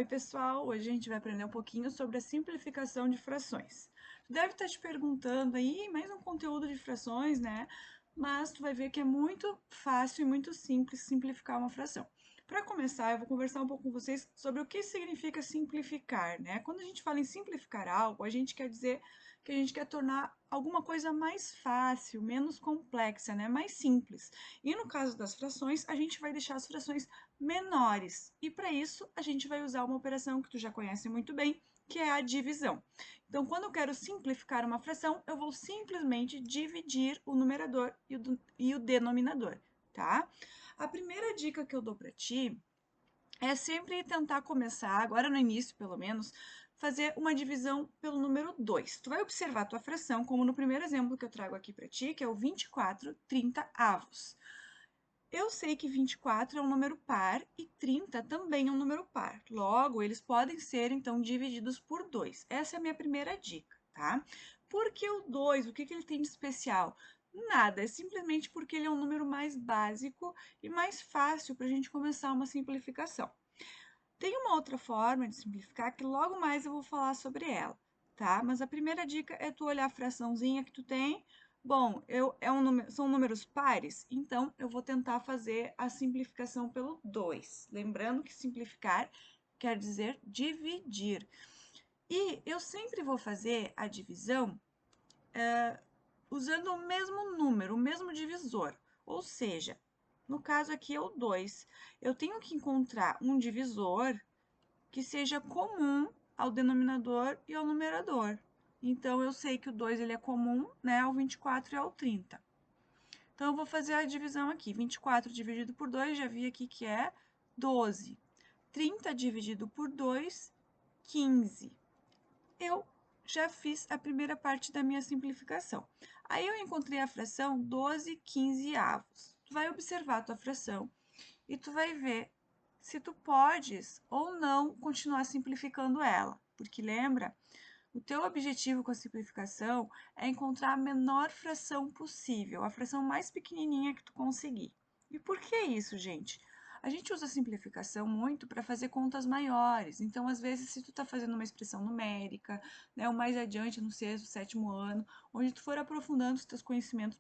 pessoal! Hoje a gente vai aprender um pouquinho sobre a simplificação de frações. Tu deve estar te perguntando aí, mais um conteúdo de frações, né? Mas tu vai ver que é muito fácil e muito simples simplificar uma fração. Para começar, eu vou conversar um pouco com vocês sobre o que significa simplificar, né? Quando a gente fala em simplificar algo, a gente quer dizer que a gente quer tornar alguma coisa mais fácil, menos complexa, né? Mais simples. E no caso das frações, a gente vai deixar as frações menores. E para isso, a gente vai usar uma operação que tu já conhece muito bem, que é a divisão. Então, quando eu quero simplificar uma fração, eu vou simplesmente dividir o numerador e o denominador, tá? A primeira dica que eu dou para ti é sempre tentar começar, agora no início pelo menos, fazer uma divisão pelo número 2. Tu vai observar a tua fração, como no primeiro exemplo que eu trago aqui para ti, que é o 24/30. Eu sei que 24 é um número par e 30 também é um número par. Logo, eles podem ser, então, divididos por 2. Essa é a minha primeira dica, tá? Por que o 2? O que ele tem de especial? Nada, é simplesmente porque ele é um número mais básico e mais fácil para a gente começar uma simplificação. Tem uma outra forma de simplificar que logo mais eu vou falar sobre ela, tá? Mas a primeira dica é tu olhar a fraçãozinha que tu tem. Bom, são números pares, então eu vou tentar fazer a simplificação pelo 2. Lembrando que simplificar quer dizer dividir. E eu sempre vou fazer a divisão usando o mesmo número, o mesmo divisor. Ou seja, no caso aqui é o 2. Eu tenho que encontrar um divisor que seja comum ao denominador e ao numerador. Então, eu sei que o 2 ele é comum, né, ao 24 e ao 30. Então, eu vou fazer a divisão aqui. 24 dividido por 2, já vi aqui que é 12. 30 dividido por 2, 15. Eu já fiz a primeira parte da minha simplificação. Aí, eu encontrei a fração 12/15. Tu vai observar a tua fração e tu vai ver se tu podes ou não continuar simplificando ela. Porque lembra, o teu objetivo com a simplificação é encontrar a menor fração possível, a fração mais pequenininha que tu conseguir. E por que isso, gente? A gente usa a simplificação muito para fazer contas maiores. Então, às vezes, se tu está fazendo uma expressão numérica, né, ou mais adiante no sexto, sétimo ano, onde tu for aprofundando os teus conhecimentos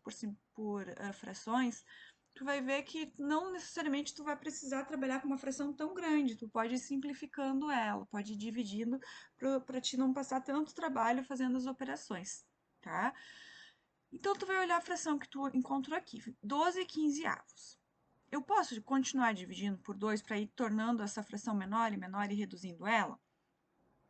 por frações, tu vai ver que não necessariamente tu vai precisar trabalhar com uma fração tão grande, tu pode ir simplificando ela, pode ir dividindo para ti não passar tanto trabalho fazendo as operações, tá? Então, tu vai olhar a fração que tu encontrou aqui, 12/15. Eu posso continuar dividindo por 2 para ir tornando essa fração menor e menor e reduzindo ela?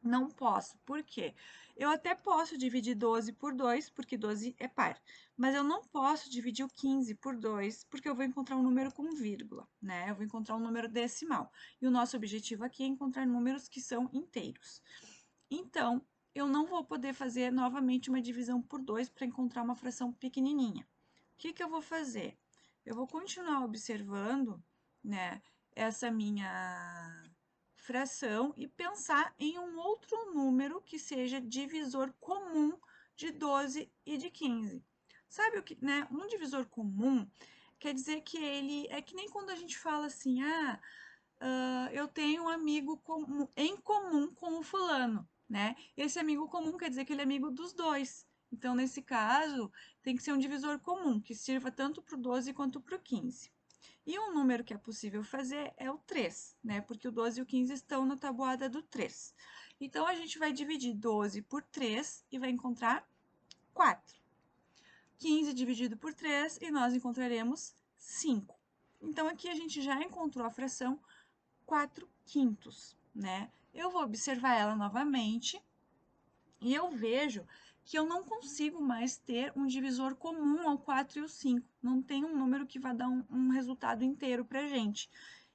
Não posso. Por quê? Eu até posso dividir 12 por 2, porque 12 é par, mas eu não posso dividir o 15 por 2, porque eu vou encontrar um número com vírgula, né? Eu vou encontrar um número decimal. E o nosso objetivo aqui é encontrar números que são inteiros. Então, eu não vou poder fazer novamente uma divisão por 2 para encontrar uma fração pequenininha. O que eu vou fazer? Eu vou continuar observando, né, essa minha fração e pensar em um outro número que seja divisor comum de 12 e de 15. Sabe o que, né? Um divisor comum quer dizer que ele é que nem quando a gente fala assim, eu tenho um amigo em comum com o fulano, né? Esse amigo comum quer dizer que ele é amigo dos dois. Então, nesse caso, tem que ser um divisor comum, que sirva tanto para o 12 quanto para o 15. E um número que é possível fazer é o 3, né? Porque o 12 e o 15 estão na tabuada do 3. Então, a gente vai dividir 12 por 3 e vai encontrar 4. 15 dividido por 3 e nós encontraremos 5. Então, aqui a gente já encontrou a fração 4/5, né? Eu vou observar ela novamente e eu vejo que eu não consigo mais ter um divisor comum ao 4 e o 5. Não tem um número que vai dar um resultado inteiro para a gente.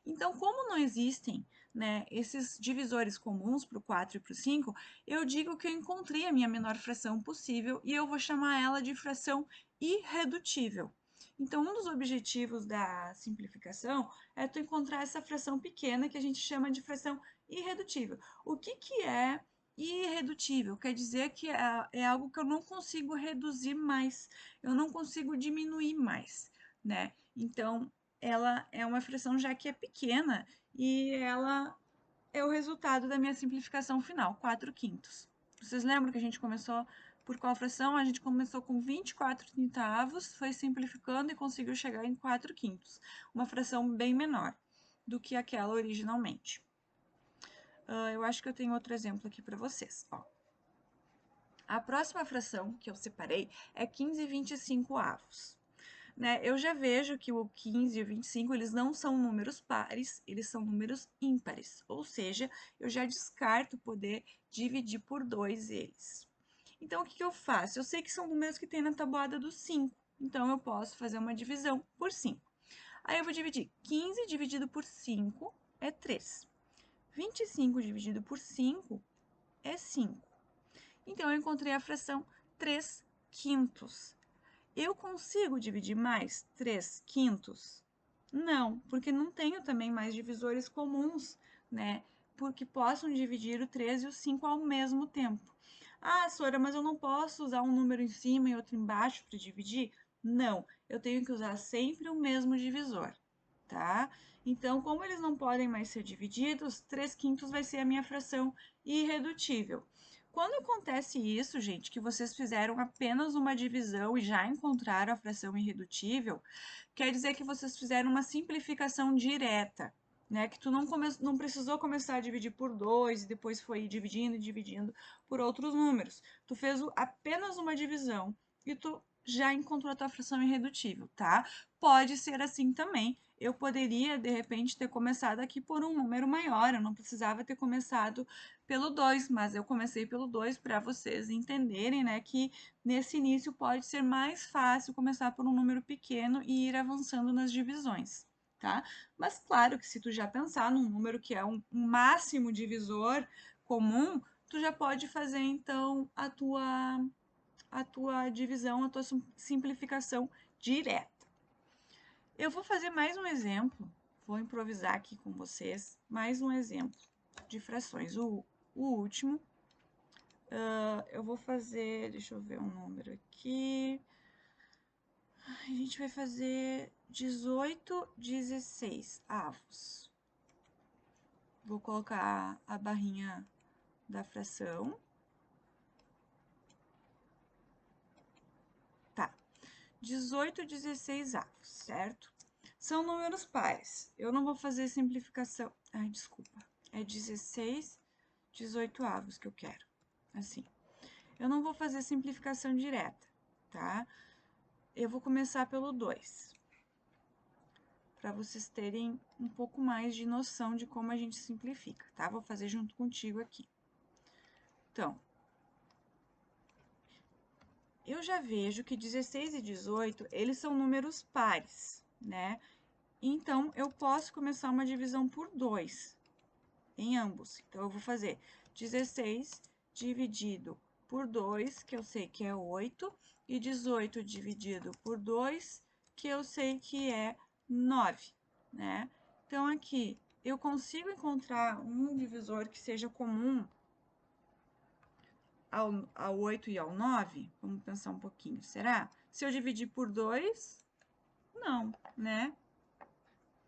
Então, como não existem, né, esses divisores comuns para o 4 e para o 5, eu digo que eu encontrei a minha menor fração possível e eu vou chamar ela de fração irredutível. Então, um dos objetivos da simplificação é tu encontrar essa fração pequena que a gente chama de fração irredutível. O que é irredutível? Quer dizer que é algo que eu não consigo reduzir mais, eu não consigo diminuir mais, né? Então, ela é uma fração já que é pequena e ela é o resultado da minha simplificação final, 4/5. Vocês lembram que a gente começou por qual fração? A gente começou com 24/30, foi simplificando e conseguiu chegar em 4/5. Uma fração bem menor do que aquela originalmente. Eu acho que eu tenho outro exemplo aqui para vocês. Ó. A próxima fração que eu separei é 15/25. Né? Eu já vejo que o 15 e o 25, eles não são números pares, eles são números ímpares. Ou seja, eu já descarto poder dividir por 2 eles. Então, o que eu faço? Eu sei que são números que tem na tabuada do 5, então eu posso fazer uma divisão por 5. Aí eu vou dividir 15 dividido por 5 é 3. 25 dividido por 5 é 5. Então, eu encontrei a fração 3/5. Eu consigo dividir mais 3/5? Não, porque não tenho também mais divisores comuns, né? Porque possam dividir o 3 e o 5 ao mesmo tempo. Ah, Sora, mas eu não posso usar um número em cima e outro embaixo para dividir? Não, eu tenho que usar sempre o mesmo divisor, tá? Então, como eles não podem mais ser divididos, 3/5 vai ser a minha fração irredutível. Quando acontece isso, gente, que vocês fizeram apenas uma divisão e já encontraram a fração irredutível, quer dizer que vocês fizeram uma simplificação direta, né? Que tu não precisou começar a dividir por 2 e depois foi dividindo e dividindo por outros números. Tu fez apenas uma divisão e tu já encontrou a tua fração irredutível, tá? Pode ser assim também. Eu poderia, de repente, ter começado aqui por um número maior, eu não precisava ter começado pelo 2, mas eu comecei pelo 2 para vocês entenderem, né, que nesse início pode ser mais fácil começar por um número pequeno e ir avançando nas divisões, tá? Mas claro que se tu já pensar num número que é um máximo divisor comum, tu já pode fazer então a tua divisão, a tua simplificação direta. Eu vou fazer mais um exemplo, vou improvisar aqui com vocês, mais um exemplo de frações. O último, eu vou fazer, deixa eu ver um número aqui. A gente vai fazer 18/16. Vou colocar a barrinha da fração. Tá. 18/16, certo? São números pares. Eu não vou fazer simplificação. Ai, desculpa. É 16/18 que eu quero. Assim. Eu não vou fazer simplificação direta, tá? Eu vou começar pelo 2. Para vocês terem um pouco mais de noção de como a gente simplifica, tá? Vou fazer junto contigo aqui. Então, eu já vejo que 16 e 18, eles são números pares, né? Então, eu posso começar uma divisão por 2 em ambos. Então, eu vou fazer 16 dividido por 2, que eu sei que é 8, e 18 dividido por 2, que eu sei que é 9, né? Então, aqui, eu consigo encontrar um divisor que seja comum ao 8 e ao 9? Vamos pensar um pouquinho, será? Se eu dividir por 2, não, né?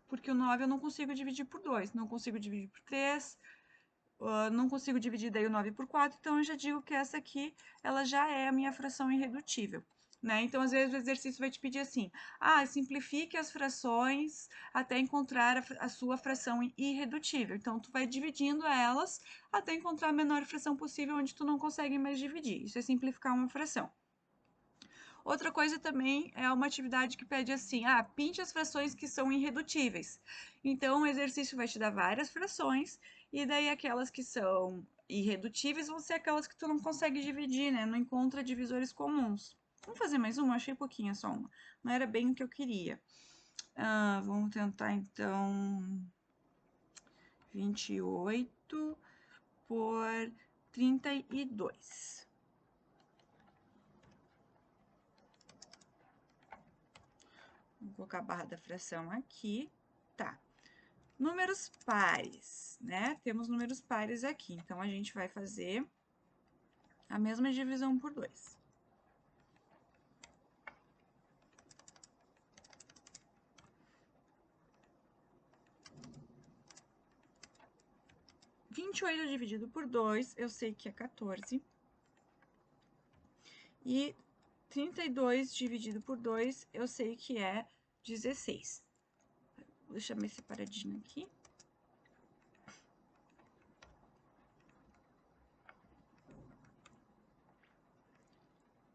Porque o 9 eu não consigo dividir por 2, não consigo dividir por 3, não consigo dividir daí o 9 por 4, então eu já digo que essa aqui, ela já é a minha fração irredutível. Né? Então, às vezes, o exercício vai te pedir assim, simplifique as frações até encontrar a sua fração irredutível. Então, tu vai dividindo elas até encontrar a menor fração possível onde tu não consegue mais dividir. Isso é simplificar uma fração. Outra coisa também é uma atividade que pede assim, pinte as frações que são irredutíveis. Então, o exercício vai te dar várias frações, e daí aquelas que são irredutíveis vão ser aquelas que tu não consegue dividir, né? Não encontra divisores comuns. Vamos fazer mais uma? Achei pouquinha só uma. Não era bem o que eu queria. Vamos tentar, então, 28 por 32. Vou colocar a barra da fração aqui. Tá. Números pares, né? Temos números pares aqui. Então, a gente vai fazer a mesma divisão por 2. 28 dividido por 2, eu sei que é 14. E 32 dividido por 2, eu sei que é 16. Vou deixar mais separadinho aqui.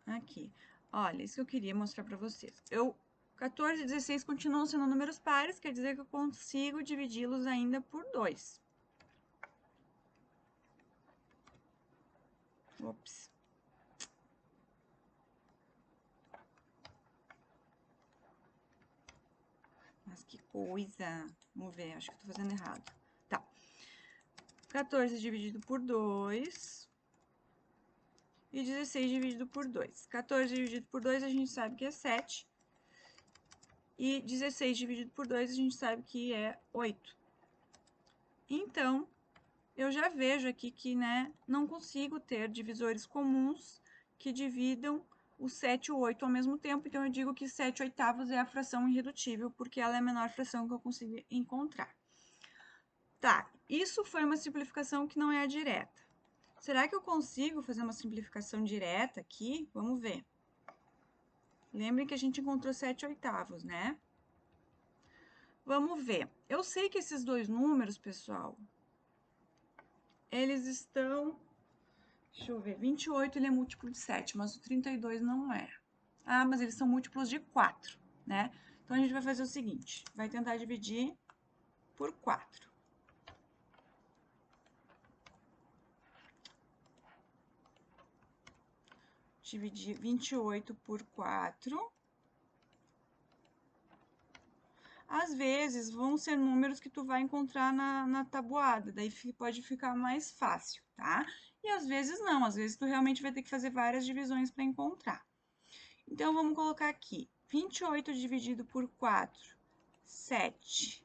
Aqui. Olha, isso que eu queria mostrar para vocês. 14 e 16 continuam sendo números pares, quer dizer que eu consigo dividi-los ainda por 2. Ops. Mas que coisa. Vamos ver, acho que eu tô fazendo errado. Tá. 14 dividido por 2 e 16 dividido por 2. 14 dividido por 2 a gente sabe que é 7. E 16 dividido por 2 a gente sabe que é 8. Então, eu já vejo aqui que, né, não consigo ter divisores comuns que dividam o 7 e o 8 ao mesmo tempo, então eu digo que 7 oitavos é a fração irredutível, porque ela é a menor fração que eu consigo encontrar. Tá, isso foi uma simplificação que não é a direta. Será que eu consigo fazer uma simplificação direta aqui? Vamos ver. Lembrem que a gente encontrou 7 oitavos, né? Vamos ver. Eu sei que esses dois números, pessoal, eles estão... Deixa eu ver, 28 ele é múltiplo de 7, mas o 32 não é. Ah, mas eles são múltiplos de 4, né? Então, a gente vai fazer o seguinte, vai tentar dividir por 4. Dividir 28 por 4. Às vezes, vão ser números que tu vai encontrar na tabuada, daí pode ficar mais fácil, tá? E às vezes não, às vezes tu realmente vai ter que fazer várias divisões para encontrar. Então, vamos colocar aqui, 28 dividido por 4, 7.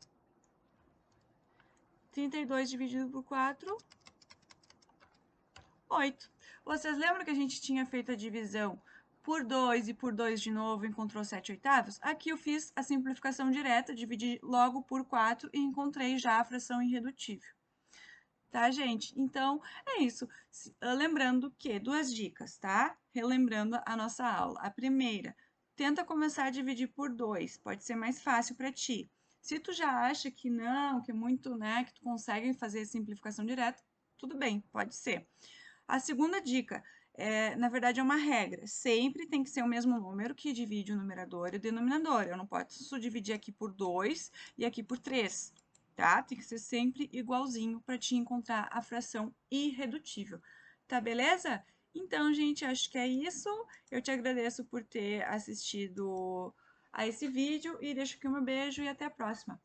32 dividido por 4, 8. Vocês lembram que a gente tinha feito a divisão por 2 e por 2 de novo, encontrou 7 oitavos? Aqui eu fiz a simplificação direta, dividi logo por 4 e encontrei já a fração irredutível. Tá, gente? Então, é isso. Lembrando que, duas dicas, tá? Relembrando a nossa aula. A primeira, tenta começar a dividir por 2, pode ser mais fácil para ti. Se tu já acha que não, que é muito, né, que tu consegue fazer simplificação direta, tudo bem, pode ser. A segunda dica, na verdade, é uma regra. Sempre tem que ser o mesmo número que divide o numerador e o denominador. Eu não posso dividir aqui por 2 e aqui por 3, tá? Tem que ser sempre igualzinho para te encontrar a fração irredutível. Tá, beleza? Então, gente, acho que é isso. Eu te agradeço por ter assistido a esse vídeo e deixo aqui um beijo e até a próxima.